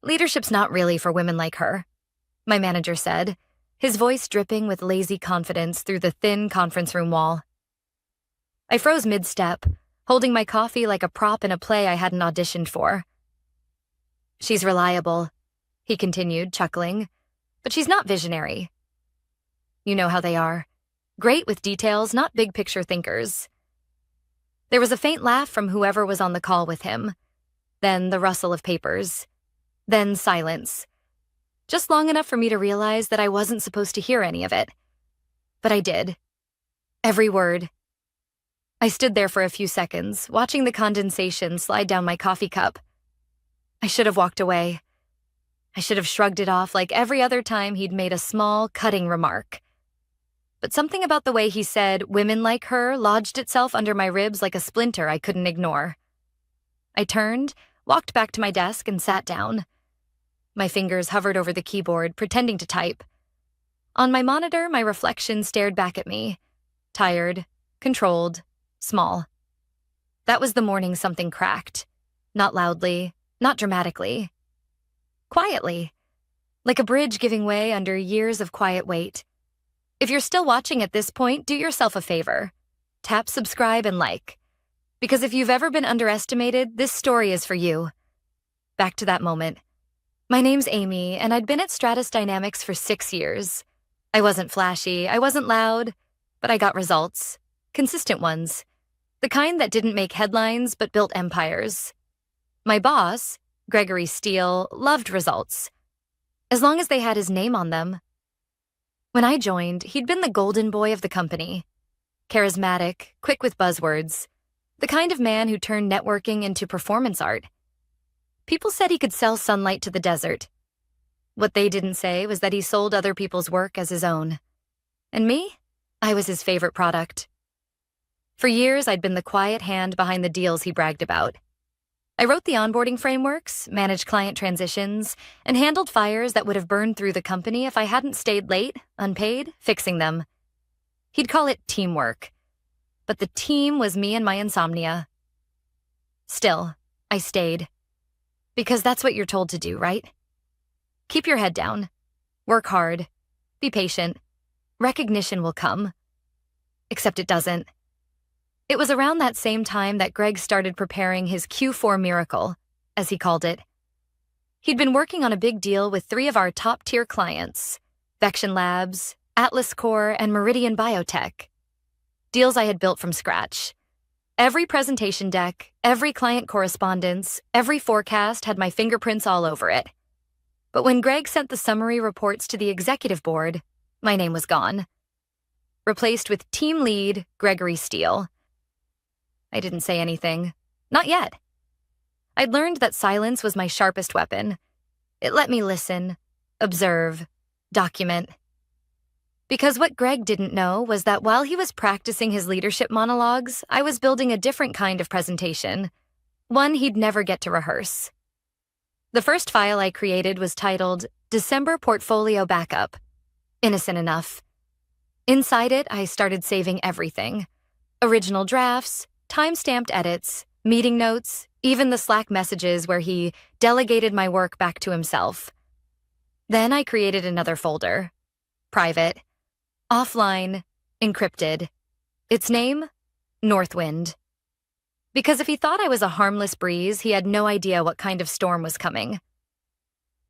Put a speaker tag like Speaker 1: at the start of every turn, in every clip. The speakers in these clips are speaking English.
Speaker 1: Leadership's not really for women like her, my manager said, his voice dripping with lazy confidence through the thin conference room wall. I froze mid-step, holding my coffee like a prop in a play I hadn't auditioned for. She's reliable, he continued, chuckling, but she's not visionary. You know how they are. Great with details, not big-picture thinkers. There was a faint laugh from whoever was on the call with him, then the rustle of papers, then silence. Just long enough for me to realize that I wasn't supposed to hear any of it. But I did. Every word. I stood there for a few seconds, watching the condensation slide down my coffee cup. I should have walked away. I should have shrugged it off like every other time he'd made a small, cutting remark. But something about the way he said women like her lodged itself under my ribs like a splinter I couldn't ignore. I turned, walked back to my desk, and sat down. My fingers hovered over the keyboard, pretending to type. On my monitor, my reflection stared back at me. Tired, controlled, small. That was the morning something cracked. Not loudly, not dramatically. Quietly. Like a bridge giving way under years of quiet weight. If you're still watching at this point, do yourself a favor. Tap subscribe and like. Because if you've ever been underestimated, this story is for you. Back to that moment. My name's Amy, and I'd been at Stratus Dynamics for 6 years. I wasn't flashy, I wasn't loud, but I got results. Consistent ones. The kind that didn't make headlines, but built empires. My boss, Gregory Steele, loved results. As long as they had his name on them. When I joined, he'd been the golden boy of the company. Charismatic, quick with buzzwords. The kind of man who turned networking into performance art. People said he could sell sunlight to the desert. What they didn't say was that he sold other people's work as his own. And me? I was his favorite product. For years, I'd been the quiet hand behind the deals he bragged about. I wrote the onboarding frameworks, managed client transitions, and handled fires that would have burned through the company if I hadn't stayed late, unpaid, fixing them. He'd call it teamwork. But the team was me and my insomnia. Still, I stayed. Because that's what you're told to do, right? Keep your head down. Work hard. Be patient. Recognition will come. Except it doesn't. It was around that same time that Greg started preparing his Q4 miracle, as he called it. He'd been working on a big deal with 3 of our top-tier clients, Vection Labs, Atlas Core, and Meridian Biotech. Deals I had built from scratch. Every presentation deck, every client correspondence, every forecast had my fingerprints all over it. But when Greg sent the summary reports to the executive board, my name was gone. Replaced with team lead Gregory Steele. I didn't say anything. Not yet. I'd learned that silence was my sharpest weapon. It let me listen, observe, document. Because what Greg didn't know was that while he was practicing his leadership monologues, I was building a different kind of presentation, one he'd never get to rehearse. The first file I created was titled December Portfolio Backup. Innocent enough. Inside it, I started saving everything. Original drafts, time-stamped edits, meeting notes, even the Slack messages where he delegated my work back to himself. Then I created another folder. Private. Offline. Encrypted. Its name? Northwind. Because if he thought I was a harmless breeze, he had no idea what kind of storm was coming.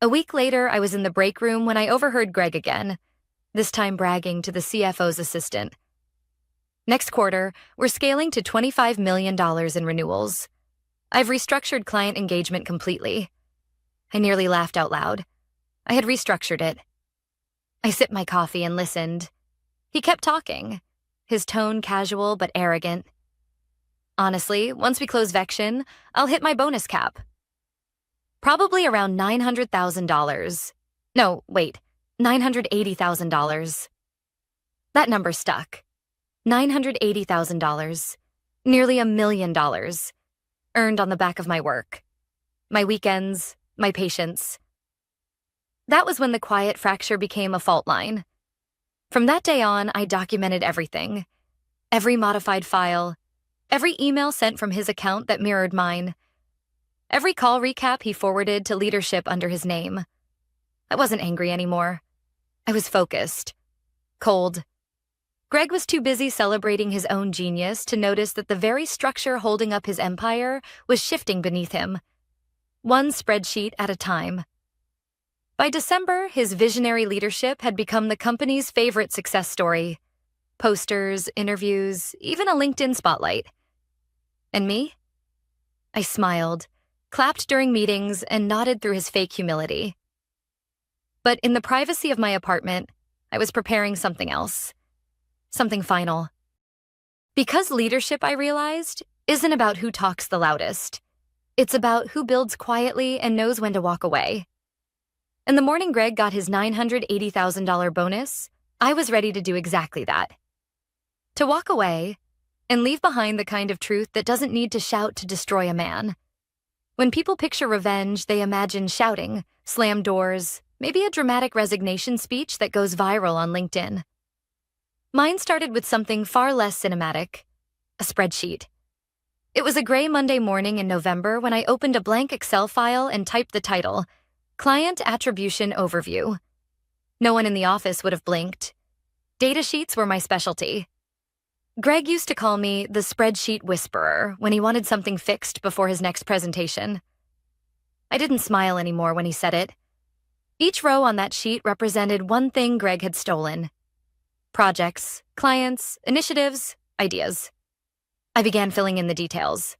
Speaker 1: A week later, I was in the break room when I overheard Greg again, this time bragging to the CFO's assistant. Next quarter, we're scaling to $25 million in renewals. I've restructured client engagement completely. I nearly laughed out loud. I had restructured it. I sipped my coffee and listened. He kept talking, his tone casual but arrogant. Honestly, once we close Vection, I'll hit my bonus cap. Probably around $900,000. No, wait, $980,000. That number stuck. $980,000. Nearly $1 million. Earned on the back of my work. My weekends, my patience. That was when the quiet fracture became a fault line. From that day on, I documented everything. Every modified file, every email sent from his account that mirrored mine. Every call recap he forwarded to leadership under his name. I wasn't angry anymore. I was focused. Cold. Greg was too busy celebrating his own genius to notice that the very structure holding up his empire was shifting beneath him, one spreadsheet at a time. By December, his visionary leadership had become the company's favorite success story. Posters, interviews, even a LinkedIn spotlight. And me? I smiled, clapped during meetings, and nodded through his fake humility. But in the privacy of my apartment, I was preparing something else. Something final. Because leadership, I realized, isn't about who talks the loudest. It's about who builds quietly and knows when to walk away. And the morning Greg got his $980,000 bonus, I was ready to do exactly that. To walk away and leave behind the kind of truth that doesn't need to shout to destroy a man. When people picture revenge, they imagine shouting, slam doors, maybe a dramatic resignation speech that goes viral on LinkedIn. Mine started with something far less cinematic, a spreadsheet. It was a gray Monday morning in November when I opened a blank Excel file and typed the title, Client Attribution Overview. No one in the office would have blinked. Data sheets were my specialty. Greg used to call me the spreadsheet whisperer when he wanted something fixed before his next presentation. I didn't smile anymore when he said it. Each row on that sheet represented one thing Greg had stolen. Projects, clients, initiatives, ideas. I began filling in the details.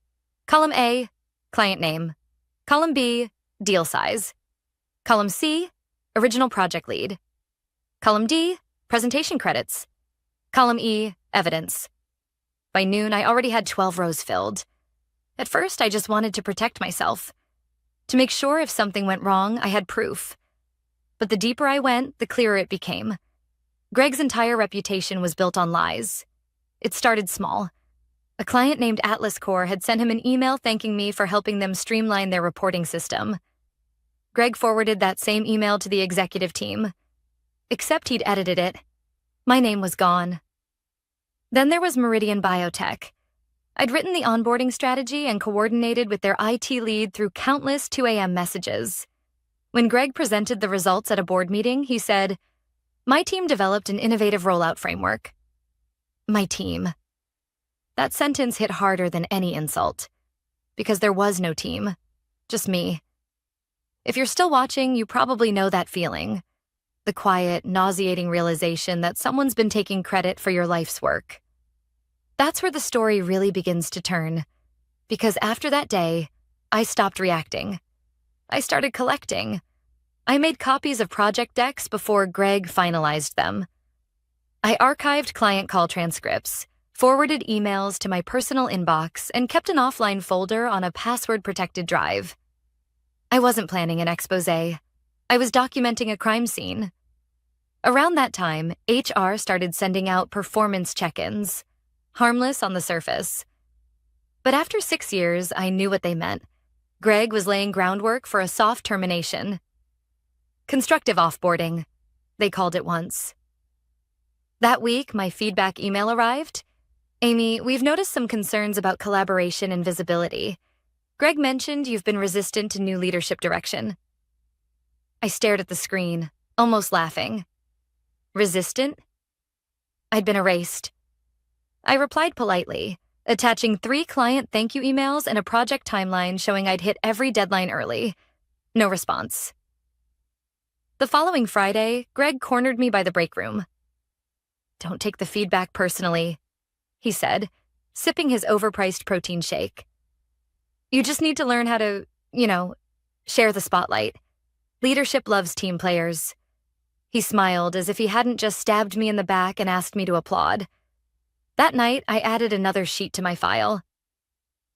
Speaker 1: Column A, client name. Column B, deal size. Column C, original project lead. Column D, presentation credits. Column E, evidence. By noon, I already had 12 rows filled. At first, I just wanted to protect myself. To make sure if something went wrong, I had proof. But the deeper I went, the clearer it became. Greg's entire reputation was built on lies. It started small. A client named Atlas Corp had sent him an email thanking me for helping them streamline their reporting system. Greg forwarded that same email to the executive team. Except he'd edited it. My name was gone. Then there was Meridian Biotech. I'd written the onboarding strategy and coordinated with their IT lead through countless 2 a.m. messages. When Greg presented the results at a board meeting, he said, "My team developed an innovative rollout framework." My team. That sentence hit harder than any insult. Because there was no team. Just me. If you're still watching, you probably know that feeling. The quiet, nauseating realization that someone's been taking credit for your life's work. That's where the story really begins to turn. Because after that day, I stopped reacting. I started collecting. I made copies of project decks before Greg finalized them. I archived client call transcripts, forwarded emails to my personal inbox, and kept an offline folder on a password-protected drive. I wasn't planning an expose. I was documenting a crime scene. Around that time, HR started sending out performance check-ins, harmless on the surface. But after 6 years, I knew what they meant. Greg was laying groundwork for a soft termination. Constructive offboarding, they called it once. That week, my feedback email arrived. "Amy, we've noticed some concerns about collaboration and visibility. Greg mentioned you've been resistant to new leadership direction." I stared at the screen, almost laughing. Resistant? I'd been erased. I replied politely, attaching 3 client thank you emails and a project timeline showing I'd hit every deadline early. No response. The following Friday, Greg cornered me by the break room. "Don't take the feedback personally," he said, sipping his overpriced protein shake. "You just need to learn how to, share the spotlight. Leadership loves team players." He smiled as if he hadn't just stabbed me in the back and asked me to applaud. That night, I added another sheet to my file.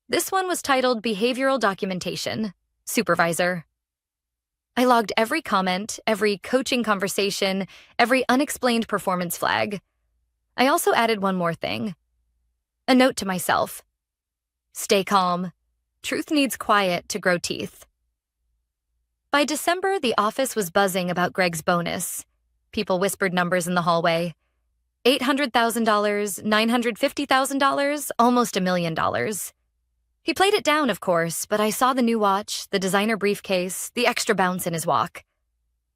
Speaker 1: This one was titled Behavioral Documentation, Supervisor. I logged every comment, every coaching conversation, every unexplained performance flag. I also added one more thing. A note to myself. Stay calm. Truth needs quiet to grow teeth. By December, the office was buzzing about Greg's bonus. People whispered numbers in the hallway. $800,000, $950,000, almost $1 million. He played it down, of course, but I saw the new watch, the designer briefcase, the extra bounce in his walk.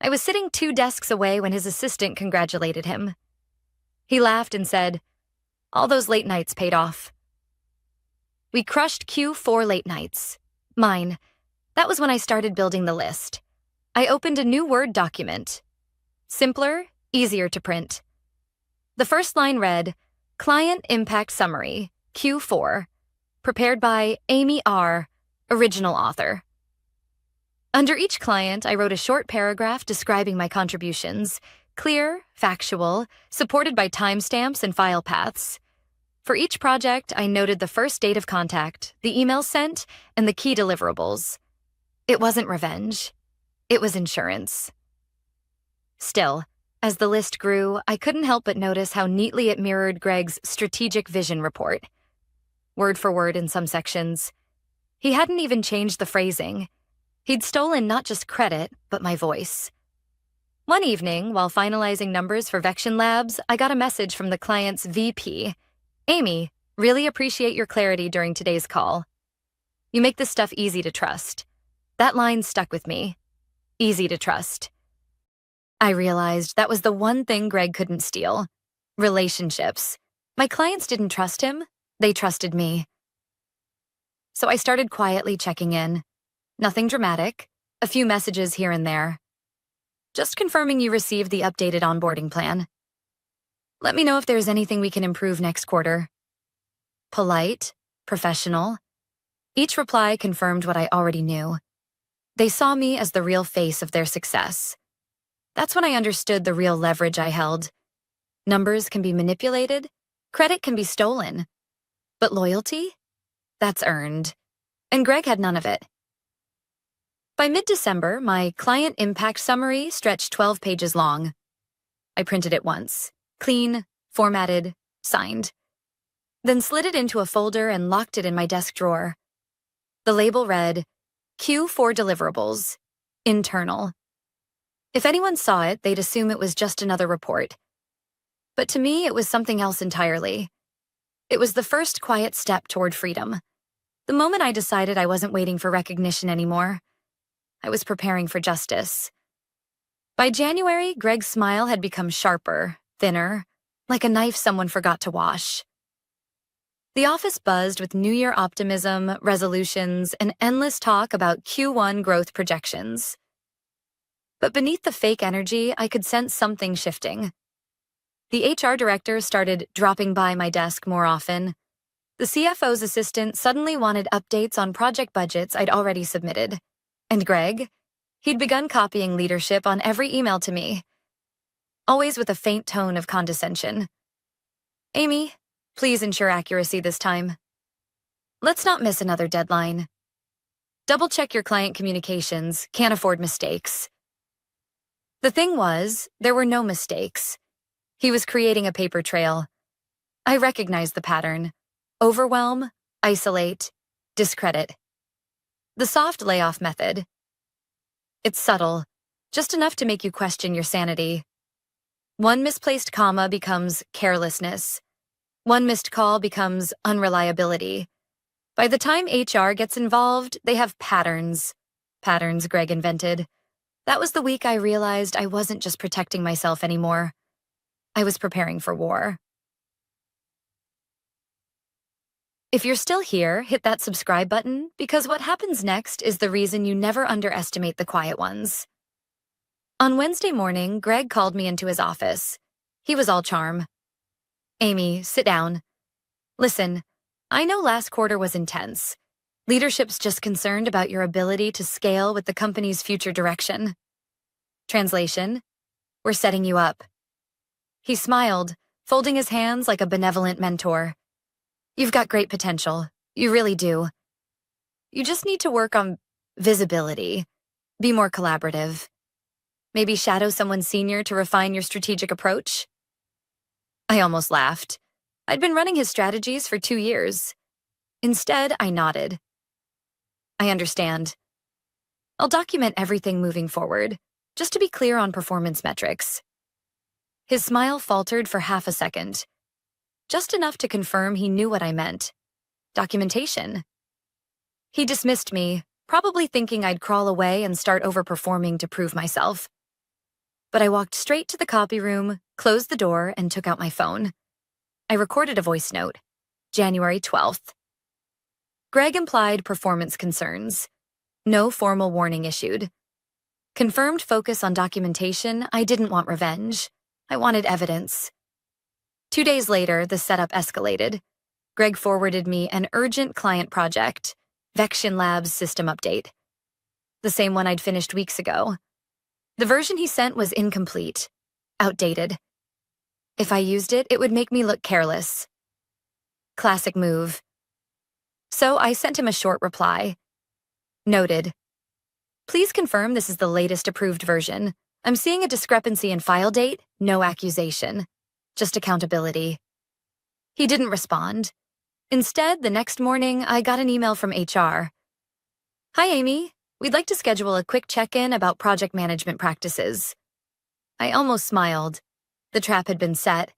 Speaker 1: I was sitting 2 desks away when his assistant congratulated him. He laughed and said, "All those late nights paid off." We crushed Q4 late nights. Mine. That was when I started building the list. I opened a new Word document. Simpler, easier to print. The first line read, Client Impact Summary, Q4, prepared by Amy R., original author. Under each client, I wrote a short paragraph describing my contributions, clear, factual, supported by timestamps and file paths. For each project, I noted the first date of contact, the email sent, and the key deliverables. It wasn't revenge. It was insurance. Still, as the list grew, I couldn't help but notice how neatly it mirrored Greg's strategic vision report. Word for word in some sections. He hadn't even changed the phrasing. He'd stolen not just credit, but my voice. One evening, while finalizing numbers for Vection Labs, I got a message from the client's VP. "Amy, really appreciate your clarity during today's call. You make this stuff easy to trust." That line stuck with me. Easy to trust. I realized that was the one thing Greg couldn't steal. Relationships. My clients didn't trust him. They trusted me. So I started quietly checking in. Nothing dramatic. A few messages here and there. Just confirming you received the updated onboarding plan. Let me know if there's anything we can improve next quarter. Polite, professional. Each reply confirmed what I already knew. They saw me as the real face of their success. That's when I understood the real leverage I held. Numbers can be manipulated, credit can be stolen. But loyalty? That's earned. And Greg had none of it. By mid-December, my client impact summary stretched 12 pages long. I printed it once, clean, formatted, signed. Then slid it into a folder and locked it in my desk drawer. The label read, Q4 deliverables, internal. If anyone saw it, they'd assume it was just another report. But to me, it was something else entirely. It was the first quiet step toward freedom. The moment I decided I wasn't waiting for recognition anymore, I was preparing for justice. By January, Greg's smile had become sharper, thinner, like a knife someone forgot to wash. The office buzzed with New Year optimism, resolutions, and endless talk about Q1 growth projections. But beneath the fake energy, I could sense something shifting. The HR director started dropping by my desk more often. The CFO's assistant suddenly wanted updates on project budgets I'd already submitted. And Greg? He'd begun copying leadership on every email to me, always with a faint tone of condescension. "Amy, please ensure accuracy this time. Let's not miss another deadline. Double-check your client communications, can't afford mistakes." The thing was, there were no mistakes. He was creating a paper trail. I recognized the pattern. Overwhelm, isolate, discredit. The soft layoff method. It's subtle, just enough to make you question your sanity. One misplaced comma becomes carelessness. One missed call becomes unreliability. By the time HR gets involved, they have patterns. Patterns Greg invented. That was the week I realized I wasn't just protecting myself anymore. I was preparing for war. If you're still here, hit that subscribe button, because what happens next is the reason you never underestimate the quiet ones. On Wednesday morning, Greg called me into his office. He was all charm. "Amy, sit down. Listen, I know last quarter was intense. Leadership's just concerned about your ability to scale with the company's future direction. Translation: we're setting you up." He smiled, folding his hands like a benevolent mentor. "You've got great potential. You really do. You just need to work on visibility. Be more collaborative. Maybe shadow someone senior to refine your strategic approach." I almost laughed. I'd been running his strategies for 2 years. Instead, I nodded. "I understand. I'll document everything moving forward, just to be clear on performance metrics." His smile faltered for half a second, just enough to confirm he knew what I meant. Documentation. He dismissed me, probably thinking I'd crawl away and start overperforming to prove myself. But I walked straight to the copy room, closed the door, and took out my phone. I recorded a voice note. January 12th. Greg implied performance concerns. No formal warning issued. Confirmed focus on documentation. I didn't want revenge. I wanted evidence. 2 days later, the setup escalated. Greg forwarded me an urgent client project, Vection Labs system update. The same one I'd finished weeks ago. The version he sent was incomplete, outdated. If I used it, it would make me look careless. Classic move. So I sent him a short reply. Noted. Please confirm this is the latest approved version. I'm seeing a discrepancy in file date, no accusation. Just accountability. He didn't respond. Instead, the next morning, I got an email from HR. Hi, Amy. We'd like to schedule a quick check-in about project management practices. I almost smiled. The trap had been set.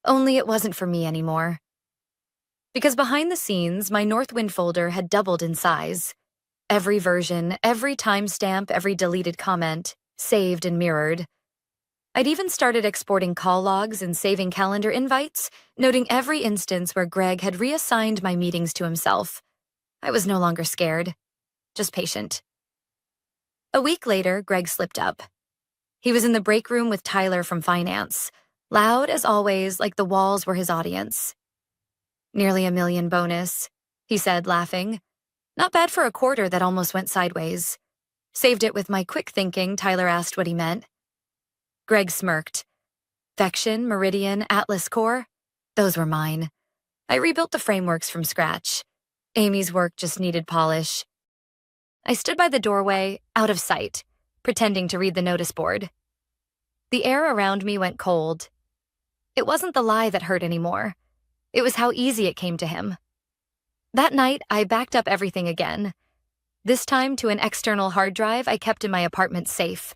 Speaker 1: Only it wasn't for me anymore. Because behind the scenes, my Northwind folder had doubled in size. Every version, every timestamp, every deleted comment, saved and mirrored. I'd even started exporting call logs and saving calendar invites, noting every instance where Greg had reassigned my meetings to himself. I was no longer scared, just patient. A week later, Greg slipped up. He was in the break room with Tyler from finance, loud as always, like the walls were his audience. Nearly $1 million bonus, he said, laughing. Not bad for a quarter that almost went sideways. Saved it with my quick thinking. Tyler asked what he meant. Greg smirked. Vection, Meridian, Atlas Core, those were mine. I rebuilt the frameworks from scratch. Amy's work just needed polish. I stood by the doorway, out of sight, pretending to read the notice board. The air around me went cold. It wasn't the lie that hurt anymore. It was how easy it came to him. That night, I backed up everything again. This time to an external hard drive I kept in my apartment safe.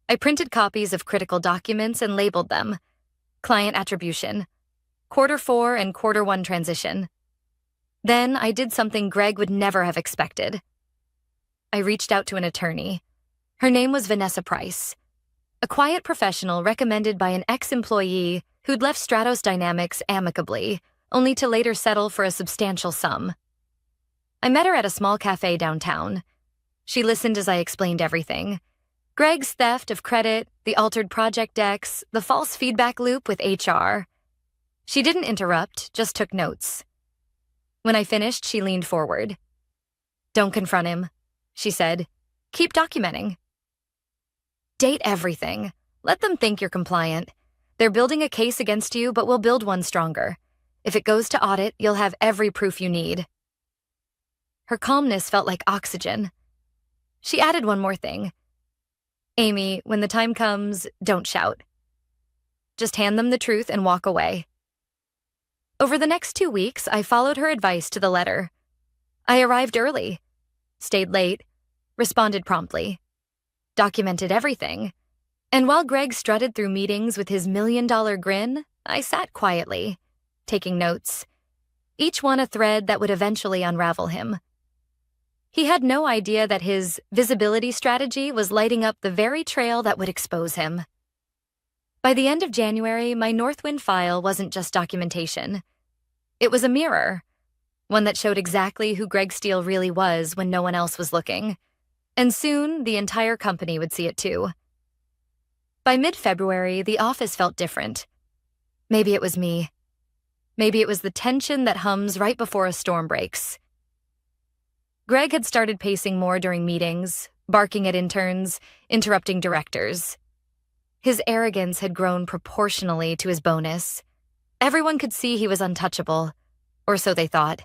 Speaker 1: I printed copies of critical documents and labeled them. Client attribution. Q4 and Q1 transition. Then I did something Greg would never have expected. I reached out to an attorney. Her name was Vanessa Price, a quiet professional recommended by an ex-employee who'd left Stratos Dynamics amicably, only to later settle for a substantial sum. I met her at a small cafe downtown. She listened as I explained everything. Greg's theft of credit, the altered project decks, the false feedback loop with HR. She didn't interrupt, just took notes. When I finished, she leaned forward. Don't confront him, she said. Keep documenting. Date everything. Let them think you're compliant. They're building a case against you, but we'll build one stronger. If it goes to audit, you'll have every proof you need. Her calmness felt like oxygen. She added one more thing. Amy, when the time comes, don't shout. Just hand them the truth and walk away. Over the next 2 weeks, I followed her advice to the letter. I arrived early, stayed late, responded promptly, documented everything. And while Greg strutted through meetings with his $1 million grin, I sat quietly, taking notes, each one a thread that would eventually unravel him. He had no idea that his visibility strategy was lighting up the very trail that would expose him. By the end of January, my Northwind file wasn't just documentation. It was a mirror, one that showed exactly who Greg Steele really was when no one else was looking. And soon, the entire company would see it too. By mid-February, the office felt different. Maybe it was me. Maybe it was the tension that hums right before a storm breaks. Greg had started pacing more during meetings, barking at interns, interrupting directors. His arrogance had grown proportionally to his bonus. Everyone could see he was untouchable, or so they thought.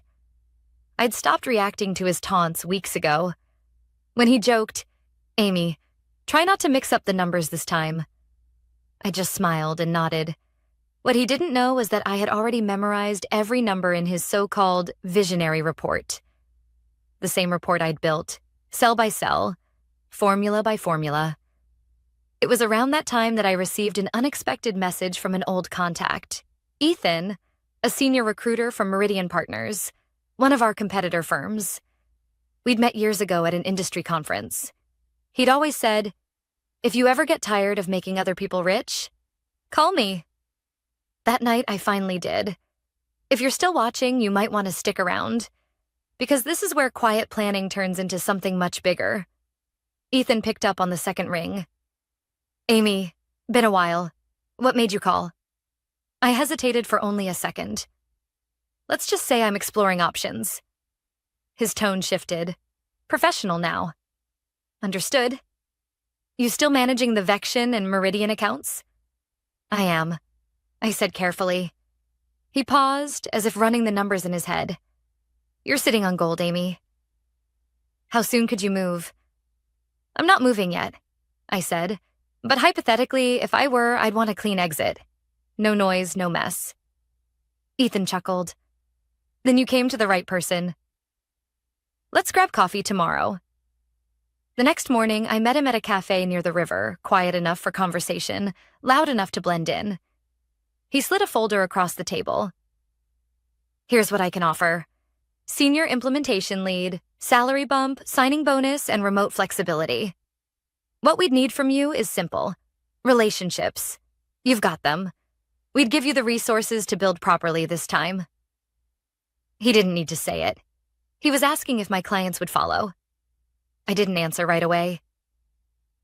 Speaker 1: I'd stopped reacting to his taunts weeks ago. When he joked, "Amy, try not to mix up the numbers this time," I just smiled and nodded. What he didn't know was that I had already memorized every number in his so-called visionary report. The same report I'd built, cell by cell, formula by formula. It was around that time that I received an unexpected message from an old contact, Ethan, a senior recruiter from Meridian Partners, one of our competitor firms. We'd met years ago at an industry conference. He'd always said, "If you ever get tired of making other people rich, call me." That night, I finally did. If you're still watching, you might want to stick around, because this is where quiet planning turns into something much bigger. Ethan picked up on the second ring. "Amy, been a while. What made you call?" I hesitated for only a second. "Let's just say I'm exploring options." His tone shifted. Professional now. "Understood. You still managing the Vection and Meridian accounts?" "I am," I said carefully. He paused, as if running the numbers in his head. "You're sitting on gold, Amy. How soon could you move?" "I'm not moving yet," I said. "But hypothetically, if I were, I'd want a clean exit. No noise, no mess." Ethan chuckled. "Then you came to the right person. Let's grab coffee tomorrow." The next morning, I met him at a cafe near the river, quiet enough for conversation, loud enough to blend in. He slid a folder across the table. "Here's what I can offer. Senior implementation lead, salary bump, signing bonus, and remote flexibility. What we'd need from you is simple. Relationships. You've got them. We'd give you the resources to build properly this time." He didn't need to say it. He was asking if my clients would follow. I didn't answer right away.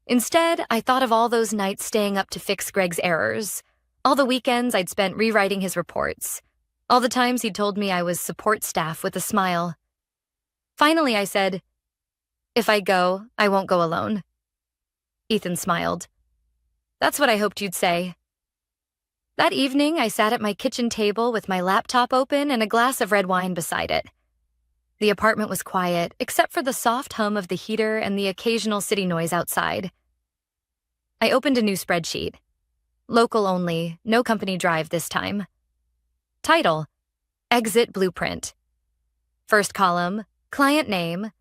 Speaker 1: Instead, I thought of all those nights staying up to fix Greg's errors, all the weekends I'd spent rewriting his reports, all the times he'd told me I was support staff with a smile. Finally, I said, "If I go, I won't go alone." Ethan smiled. "That's what I hoped you'd say." That evening, I sat at my kitchen table with my laptop open and a glass of red wine beside it. The apartment was quiet, except for the soft hum of the heater and the occasional city noise outside. I opened a new spreadsheet. Local only, no company drive this time. Title: Exit Blueprint. First column, client name.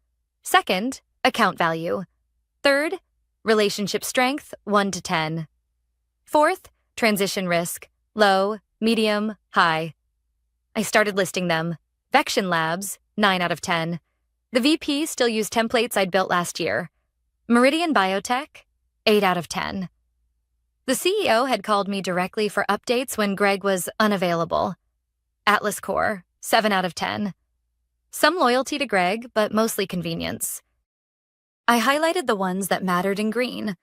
Speaker 1: Second, account value. Third, relationship strength, 1 to 10. Fourth, transition risk, low, medium, high. I started listing them. Vection Labs, 9 out of 10. The VP still used templates I'd built last year. Meridian Biotech, 8 out of 10. The CEO had called me directly for updates when Greg was unavailable. Atlas Core, 7 out of 10. Some loyalty to Greg, but mostly convenience. I highlighted the ones that mattered in green.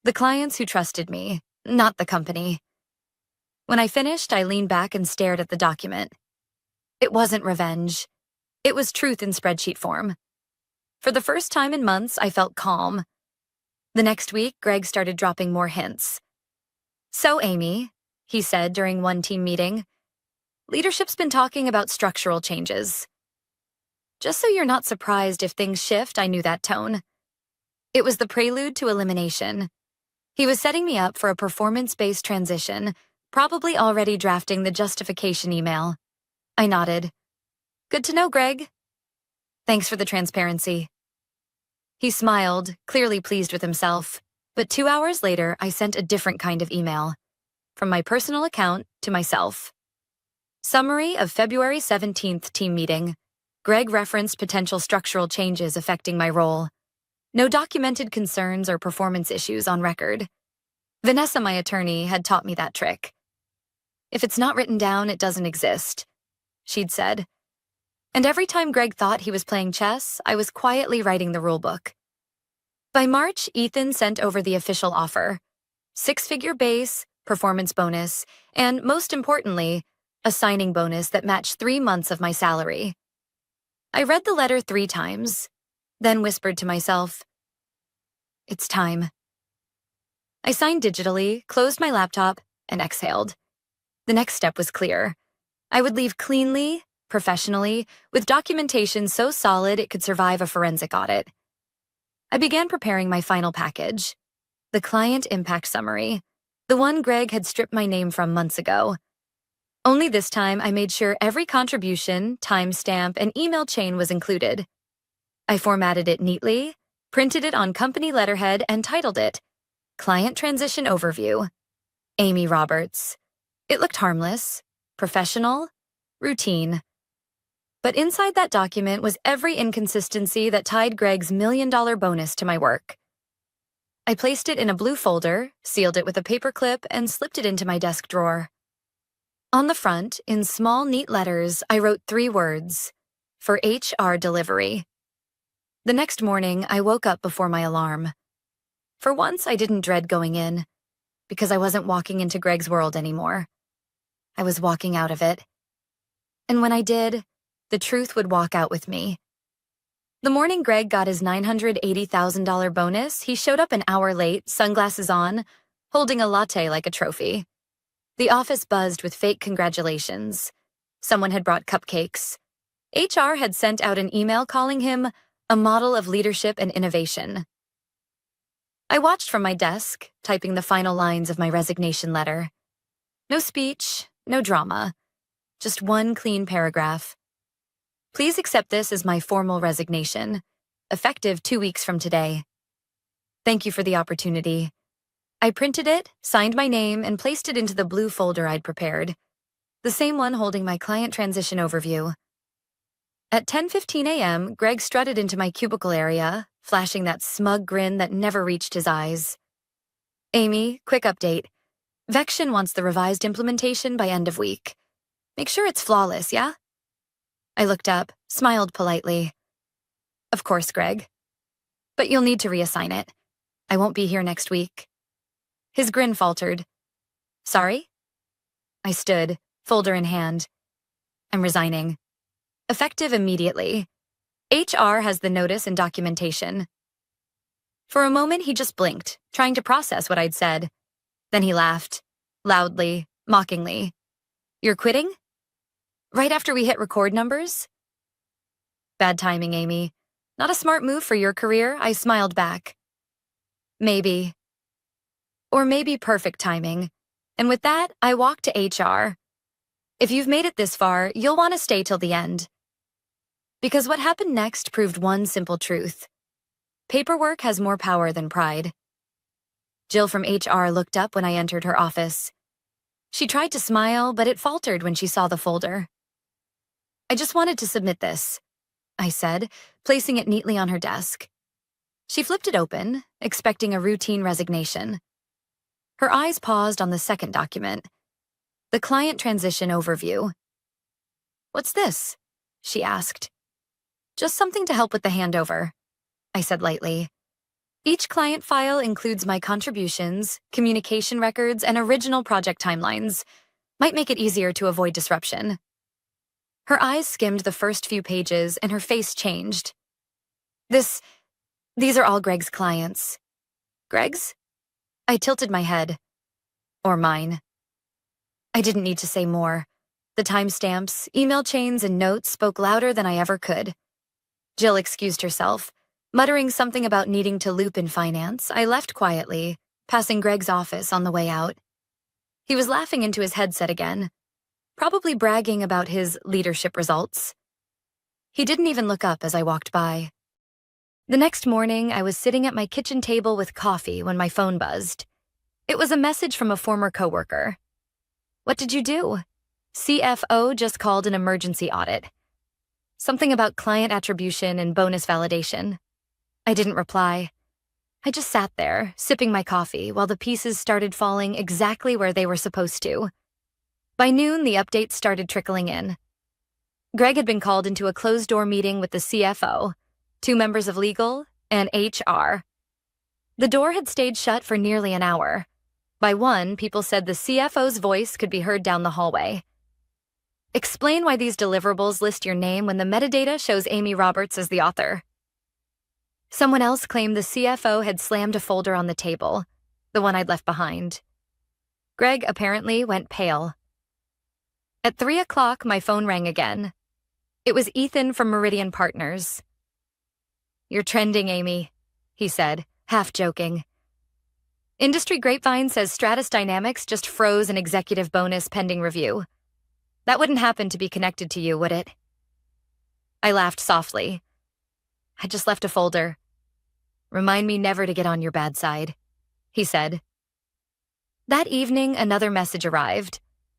Speaker 1: The clients who trusted me, not the company. When I finished, I leaned back and stared at the document. It wasn't revenge. It was truth in spreadsheet form. For the first time in months, I felt calm. The next week, Greg started dropping more hints. "So, Amy," he said during one team meeting, "leadership's been talking about structural changes." Just so you're not surprised if things shift, I knew that tone. It was the prelude to elimination. He was setting me up for a performance-based transition, probably already drafting the justification email. I nodded. "Good to know, Greg. Thanks for the transparency." He smiled, clearly pleased with himself, but 2 hours later, I sent a different kind of email, from my personal account to myself. Summary of February 17th team meeting. Greg referenced potential structural changes affecting my role. No documented concerns or performance issues on record. Vanessa, my attorney, had taught me that trick. "If it's not written down, it doesn't exist," she'd said. And every time Greg thought he was playing chess, I was quietly writing the rulebook. By March, Ethan sent over the official offer. 6-figure base, performance bonus, and most importantly, a signing bonus that matched 3 months of my salary. I read the letter 3 times, then whispered to myself, "It's time." I signed digitally, closed my laptop, and exhaled. The next step was clear. I would leave cleanly, professionally, with documentation so solid it could survive a forensic audit. I began preparing my final package. The client impact summary, the one Greg had stripped my name from months ago. Only this time, I made sure every contribution, timestamp, and email chain was included. I formatted it neatly, printed it on company letterhead, and titled it, Client Transition Overview, Amy Roberts. It looked harmless, professional, routine. But inside that document was every inconsistency that tied Greg's $1,000,000 bonus to my work. I placed it in a blue folder, sealed it with a paper clip, and slipped it into my desk drawer. On the front, in small, neat letters, I wrote 3 words: for HR delivery. The next morning, I woke up before my alarm. For once, I didn't dread going in, because I wasn't walking into Greg's world anymore. I was walking out of it. And when I did, the truth would walk out with me. The morning Greg got his $980,000 bonus, he showed up an hour late, sunglasses on, holding a latte like a trophy. The office buzzed with fake congratulations. Someone had brought cupcakes. HR had sent out an email calling him a model of leadership and innovation. I watched from my desk, typing the final lines of my resignation letter. No speech, no drama, just one clean paragraph. Please accept this as my formal resignation, effective 2 weeks from today. Thank you for the opportunity. I printed it, signed my name, and placed it into the blue folder I'd prepared, the same one holding my client transition overview. At 10:15 a.m., Greg strutted into my cubicle area, flashing that smug grin that never reached his eyes. Amy, quick update. Vection wants the revised implementation by end of week. Make sure it's flawless, yeah? I looked up, smiled politely. Of course, Greg. But you'll need to reassign it. I won't be here next week. His grin faltered. Sorry? I stood, folder in hand. I'm resigning. Effective immediately. HR has the notice and documentation. For a moment, he just blinked, trying to process what I'd said. Then he laughed, loudly, mockingly. You're quitting? Right after we hit record numbers? Bad timing, Amy. Not a smart move for your career, I smiled back. Maybe. Or maybe perfect timing. And with that, I walked to HR. If you've made it this far, you'll want to stay till the end. Because what happened next proved one simple truth. Paperwork has more power than pride. Jill from HR looked up when I entered her office. She tried to smile, but it faltered when she saw the folder. I just wanted to submit this, I said, placing it neatly on her desk. She flipped it open, expecting a routine resignation. Her eyes paused on the second document, the client transition overview. What's this? She asked. Just something to help with the handover, I said lightly. Each client file includes my contributions, communication records, and original project timelines. Might make it easier to avoid disruption. Her eyes skimmed the first few pages and her face changed. These are all Greg's clients. Greg's? I tilted my head. Or mine. I didn't need to say more. The timestamps, email chains, and notes spoke louder than I ever could. Jill excused herself. Muttering something about needing to loop in finance, I left quietly, passing Greg's office on the way out. He was laughing into his headset again, probably bragging about his leadership results. He didn't even look up as I walked by. The next morning, I was sitting at my kitchen table with coffee when my phone buzzed. It was a message from a former coworker. What did you do? CFO just called an emergency audit. Something about client attribution and bonus validation. I didn't reply. I just sat there, sipping my coffee, while the pieces started falling exactly where they were supposed to. By noon, the updates started trickling in. Greg had been called into a closed-door meeting with the CFO, 2 members of legal, and HR. The door had stayed shut for nearly an hour. By 1, people said the CFO's voice could be heard down the hallway. Explain why these deliverables list your name when the metadata shows Amy Roberts as the author. Someone else claimed the CFO had slammed a folder on the table, the one I'd left behind. Greg apparently went pale. At 3 o'clock, my phone rang again. It was Ethan from Meridian Partners. You're trending, Amy, he said, half joking. Industry grapevine says Stratus Dynamics just froze an executive bonus pending review. That wouldn't happen to be connected to you, would it? I laughed softly. I just left a folder. Remind me never to get on your bad side, he said. That evening, another message arrived,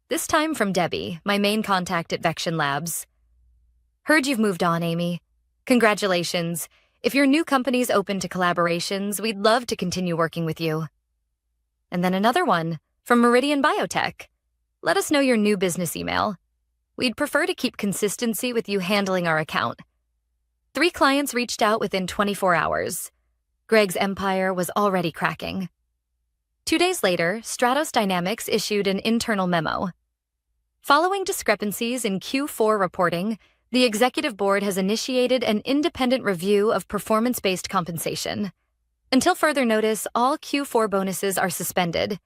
Speaker 1: this time from Debbie, my main contact at Vection Labs. Heard you've moved on, Amy. Congratulations. If your new company's open to collaborations, we'd love to continue working with you. And then another one from Meridian Biotech. Let us know your new business email. We'd prefer to keep consistency with you handling our account. 3 clients reached out within 24 hours. Greg's empire was already cracking. 2 days later, Stratos Dynamics issued an internal memo. Following discrepancies in Q4 reporting, the executive board has initiated an independent review of performance-based compensation. Until further notice, all Q4 bonuses are suspended.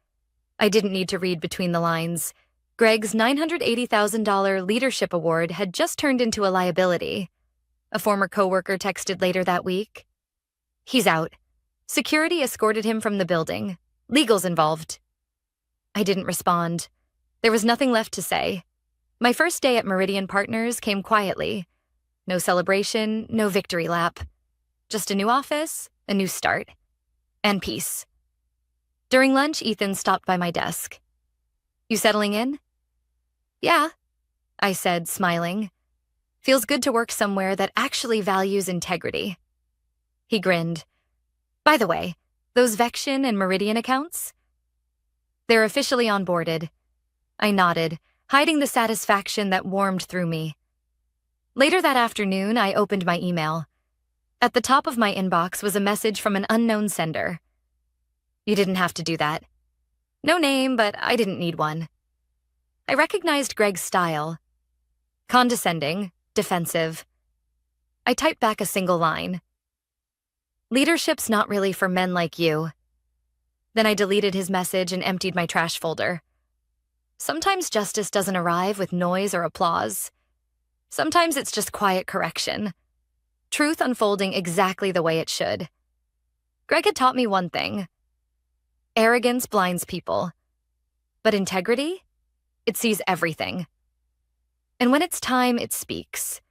Speaker 1: I didn't need to read between the lines. Greg's $980,000 leadership award had just turned into a liability. A former coworker texted later that week. He's out. Security escorted him from the building. Legal's involved. I didn't respond. There was nothing left to say. My first day at Meridian Partners came quietly. No celebration, no victory lap. Just a new office, a new start. And peace. During lunch, Ethan stopped by my desk. You settling in? Yeah, I said, smiling. Feels good to work somewhere that actually values integrity. He grinned. By the way, those Vection and Meridian accounts? They're officially onboarded. I nodded, hiding the satisfaction that warmed through me. Later that afternoon, I opened my email. At the top of my inbox was a message from an unknown sender. You didn't have to do that. No name, but I didn't need one. I recognized Greg's style. Condescending, defensive. I typed back a single line. Leadership's not really for men like you. Then I deleted his message and emptied my trash folder. Sometimes justice doesn't arrive with noise or applause. Sometimes it's just quiet correction. Truth unfolding exactly the way it should. Greg had taught me one thing. Arrogance blinds people. But integrity? It sees everything. And when it's time, it speaks.